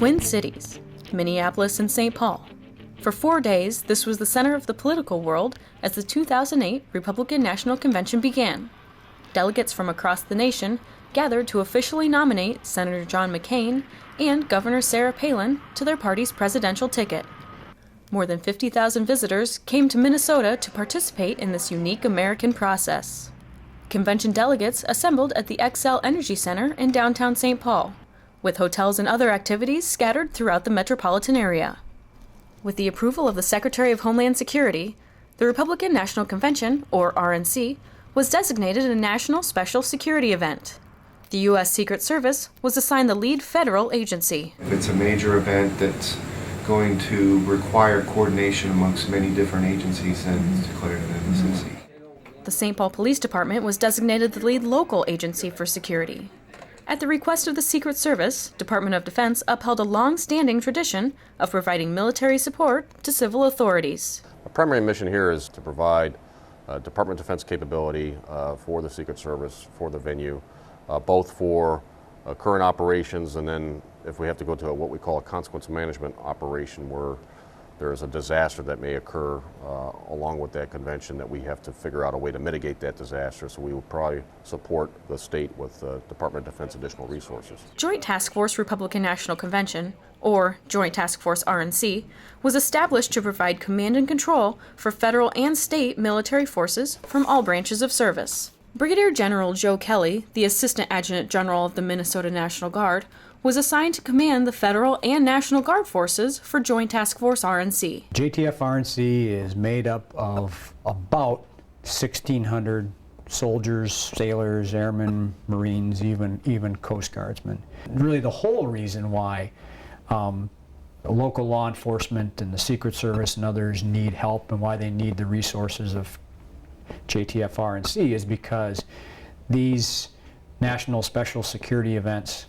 Twin Cities, Minneapolis and St. Paul. For 4 days, this was the center of the political world as the 2008 Republican National Convention began. Delegates from across the nation gathered to officially nominate Senator John McCain and Governor Sarah Palin to their party's presidential ticket. More than 50,000 visitors came to Minnesota to participate in this unique American process. Convention delegates assembled at the Xcel Energy Center in downtown St. Paul, with hotels and other activities scattered throughout the metropolitan area. With the approval of the Secretary of Homeland Security, the Republican National Convention, or RNC, was designated a national special security event. The U.S. Secret Service was assigned the lead federal agency. It's a major event that's going to require coordination amongst many different agencies and declared an emergency. The St. Paul Police Department was designated the lead local agency for security. At the request of the Secret Service, Department of Defense upheld a long-standing tradition of providing military support to civil authorities. Our primary mission here is to provide Department of Defense capability for the Secret Service, for the venue, both for current operations and then if we have to go to what we call a consequence management operation where there is a disaster that may occur along with that convention that we have to figure out a way to mitigate that disaster. So we will probably support the state with Department of Defense additional resources. Joint Task Force Republican National Convention, or Joint Task Force RNC, was established to provide command and control for federal and state military forces from all branches of service. Brigadier General Joe Kelly, the Assistant Adjutant General of the Minnesota National Guard, was assigned to command the federal and National Guard forces for Joint Task Force RNC. JTF-RNC is made up of about 1,600 soldiers, sailors, airmen, Marines, even Coast Guardsmen. Really the whole reason why local law enforcement and the Secret Service and others need help and why they need the resources of JTF-RNC is because these national special security events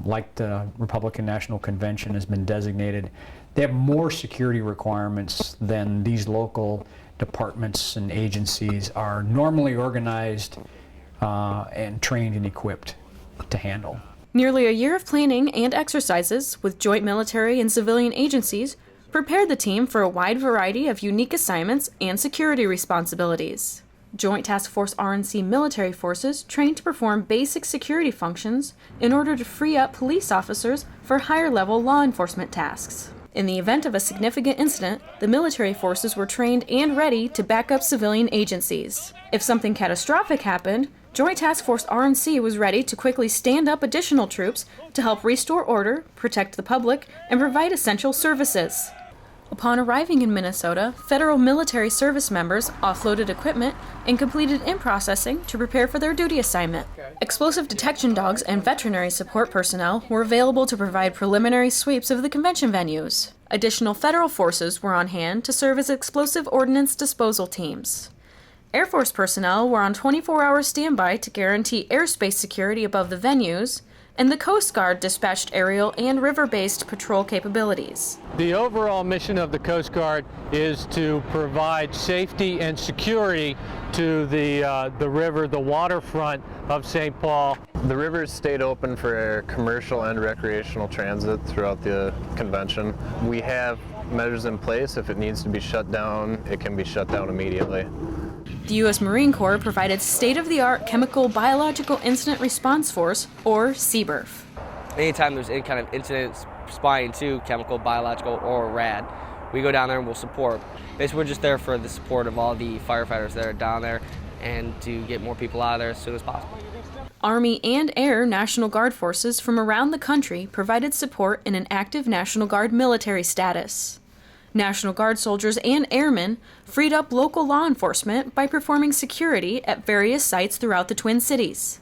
like the Republican National Convention has been designated, they have more security requirements than these local departments and agencies are normally organized and trained and equipped to handle. Nearly a year of planning and exercises with joint military and civilian agencies prepared the team for a wide variety of unique assignments and security responsibilities. Joint Task Force RNC military forces trained to perform basic security functions in order to free up police officers for higher-level law enforcement tasks. In the event of a significant incident, the military forces were trained and ready to back up civilian agencies. If something catastrophic happened, Joint Task Force RNC was ready to quickly stand up additional troops to help restore order, protect the public, and provide essential services. Upon arriving in Minnesota, federal military service members offloaded equipment and completed in-processing to prepare for their duty assignment. Explosive detection dogs and veterinary support personnel were available to provide preliminary sweeps of the convention venues. Additional federal forces were on hand to serve as explosive ordnance disposal teams. Air Force personnel were on 24-hour standby to guarantee airspace security above the venues, and the Coast Guard dispatched aerial and river-based patrol capabilities. The overall mission of the Coast Guard is to provide safety and security to the river, the waterfront of St. Paul. The river stayed open for commercial and recreational transit throughout the convention. We have measures in place. If it needs to be shut down, it can be shut down immediately. The U.S. Marine Corps provided state-of-the-art Chemical Biological Incident Response Force, or CBIRF. Anytime there's any kind of incident spying to chemical, biological, or RAD, we go down there and we'll support. Basically, we're just there for the support of all the firefighters that are down there and to get more people out of there as soon as possible. Army and Air National Guard forces from around the country provided support in an active National Guard military status. National Guard soldiers and airmen freed up local law enforcement by performing security at various sites throughout the Twin Cities.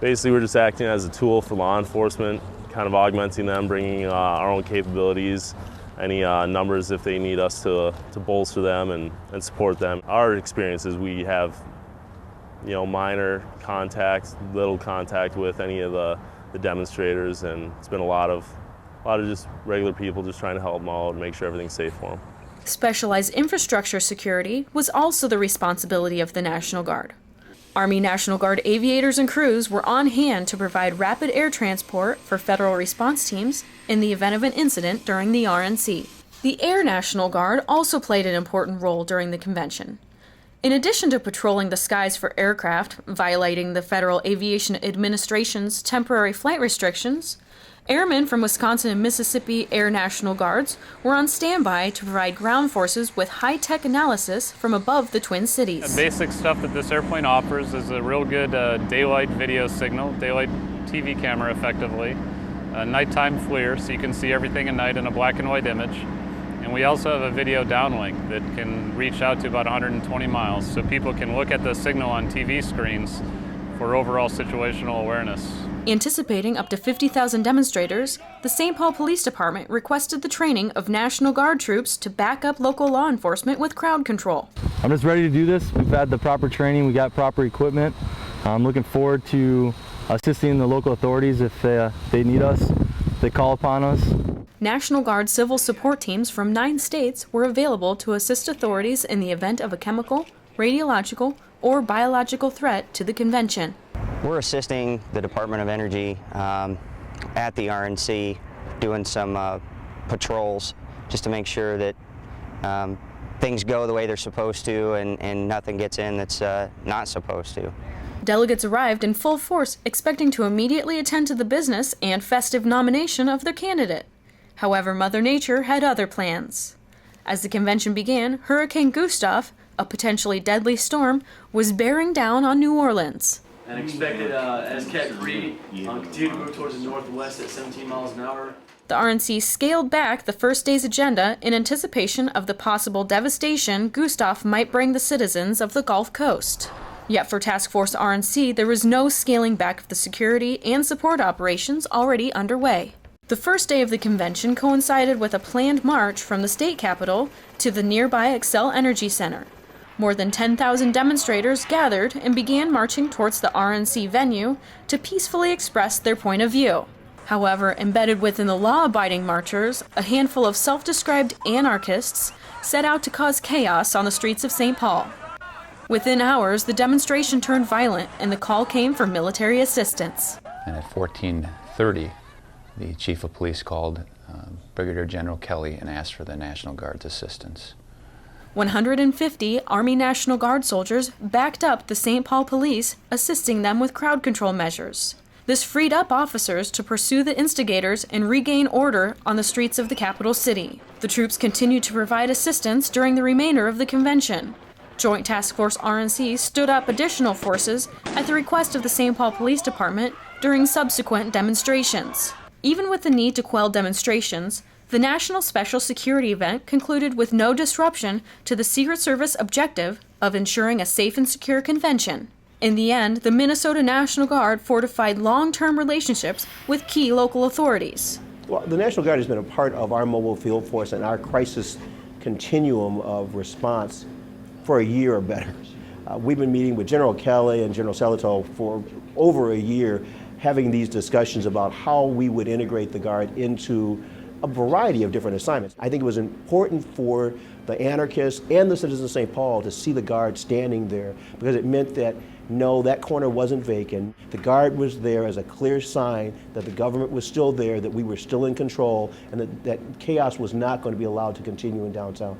Basically, we're just acting as a tool for law enforcement, kind of augmenting them, bringing our own capabilities, any numbers if they need us to bolster them and support them. Our experience is we have minor contact, little contact with any of the demonstrators, and it's been a lot of just regular people just trying to help them out and make sure everything's safe for them. Specialized infrastructure security was also the responsibility of the National Guard. Army National Guard aviators and crews were on hand to provide rapid air transport for federal response teams in the event of an incident during the RNC. The Air National Guard also played an important role during the convention. In addition to patrolling the skies for aircraft, violating the Federal Aviation Administration's temporary flight restrictions, airmen from Wisconsin and Mississippi Air National Guards were on standby to provide ground forces with high-tech analysis from above the Twin Cities. The basic stuff that this airplane offers is a real good daylight video signal, daylight TV camera effectively, a nighttime FLIR so you can see everything at night in a black and white image. And we also have a video downlink that can reach out to about 120 miles, so people can look at the signal on TV screens for overall situational awareness. Anticipating up to 50,000 demonstrators, the St. Paul Police Department requested the training of National Guard troops to back up local law enforcement with crowd control. I'm just ready to do this. We've had the proper training, we got proper equipment. I'm looking forward to assisting the local authorities if they need us, if they call upon us. National Guard civil support teams from 9 states were available to assist authorities in the event of a chemical, radiological, or biological threat to the convention. We're assisting the Department of Energy at the RNC, doing some patrols just to make sure that things go the way they're supposed to and nothing gets in that's not supposed to. Delegates arrived in full force, expecting to immediately attend to the business and festive nomination of their candidate. However, Mother Nature had other plans. As the convention began, Hurricane Gustav, a potentially deadly storm, was bearing down on New Orleans. And expected as Capt Brig continue to move towards the northwest at 17 miles an hour. The RNC scaled back the first day's agenda in anticipation of the possible devastation Gustav might bring the citizens of the Gulf Coast. Yet for Task Force RNC, there was no scaling back of the security and support operations already underway. The first day of the convention coincided with a planned march from the state capitol to the nearby Xcel Energy Center. More than 10,000 demonstrators gathered and began marching towards the RNC venue to peacefully express their point of view. However, embedded within the law-abiding marchers, a handful of self-described anarchists set out to cause chaos on the streets of St. Paul. Within hours, the demonstration turned violent and the call came for military assistance. And at 14:30, the Chief of Police called Brigadier General Kelly and asked for the National Guard's assistance. 150 Army National Guard soldiers backed up the St. Paul Police, assisting them with crowd control measures. This freed up officers to pursue the instigators and regain order on the streets of the capital city. The troops continued to provide assistance during the remainder of the convention. Joint Task Force RNC stood up additional forces at the request of the St. Paul Police Department during subsequent demonstrations. Even with the need to quell demonstrations, the National Special Security event concluded with no disruption to the Secret Service objective of ensuring a safe and secure convention. In the end, the Minnesota National Guard fortified long-term relationships with key local authorities. Well, the National Guard has been a part of our mobile field force and our crisis continuum of response for a year or better. We've been meeting with General Kelly and General Salito for over a year, having these discussions about how we would integrate the Guard into a variety of different assignments. I think it was important for the anarchists and the citizens of St. Paul to see the Guard standing there, because it meant that no, that corner wasn't vacant. The Guard was there as a clear sign that the government was still there, that we were still in control, and that chaos was not going to be allowed to continue in downtown.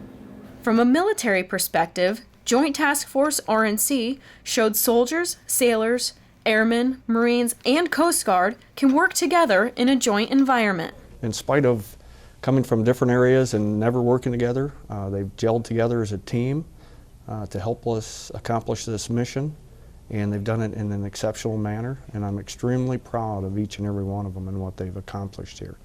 From a military perspective, Joint Task Force RNC showed soldiers, sailors, airmen, Marines, and Coast Guard can work together in a joint environment. In spite of coming from different areas and never working together, they've gelled together as a team to help us accomplish this mission, and they've done it in an exceptional manner, and I'm extremely proud of each and every one of them and what they've accomplished here.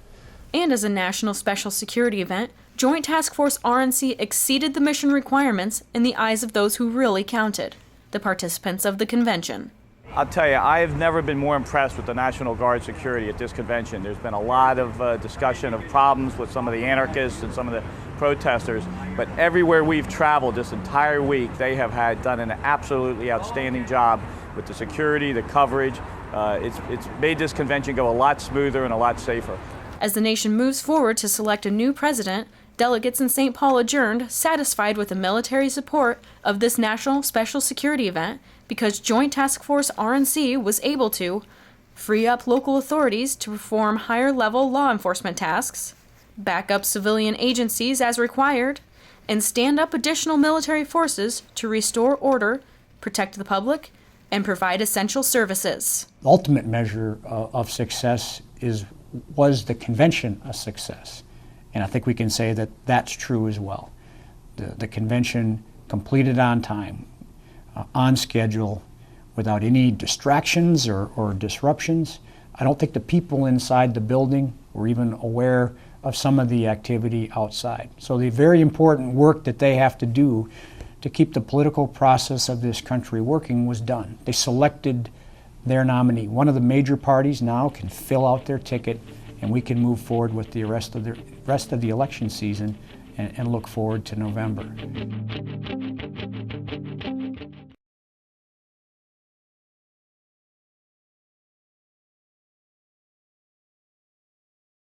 And as a national special security event, Joint Task Force RNC exceeded the mission requirements in the eyes of those who really counted, the participants of the convention. I'll tell you, I have never been more impressed with the National Guard security at this convention. There's been a lot of discussion of problems with some of the anarchists and some of the protesters, but everywhere we've traveled this entire week, they have done an absolutely outstanding job with the security, the coverage. It's made this convention go a lot smoother and a lot safer. As the nation moves forward to select a new president Delegates in St. Paul adjourned, satisfied with the military support of this national special security event because Joint Task Force RNC was able to free up local authorities to perform higher-level law enforcement tasks, back up civilian agencies as required, and stand up additional military forces to restore order, protect the public, and provide essential services. The ultimate measure of success was the convention a success. And I think we can say that that's true as well. The convention completed on time, on schedule, without any distractions or disruptions. I don't think the people inside the building were even aware of some of the activity outside. So the very important work that they have to do to keep the political process of this country working was done. They selected their nominee. One of the major parties now can fill out their ticket, and we can move forward with the rest of the election season and look forward to November.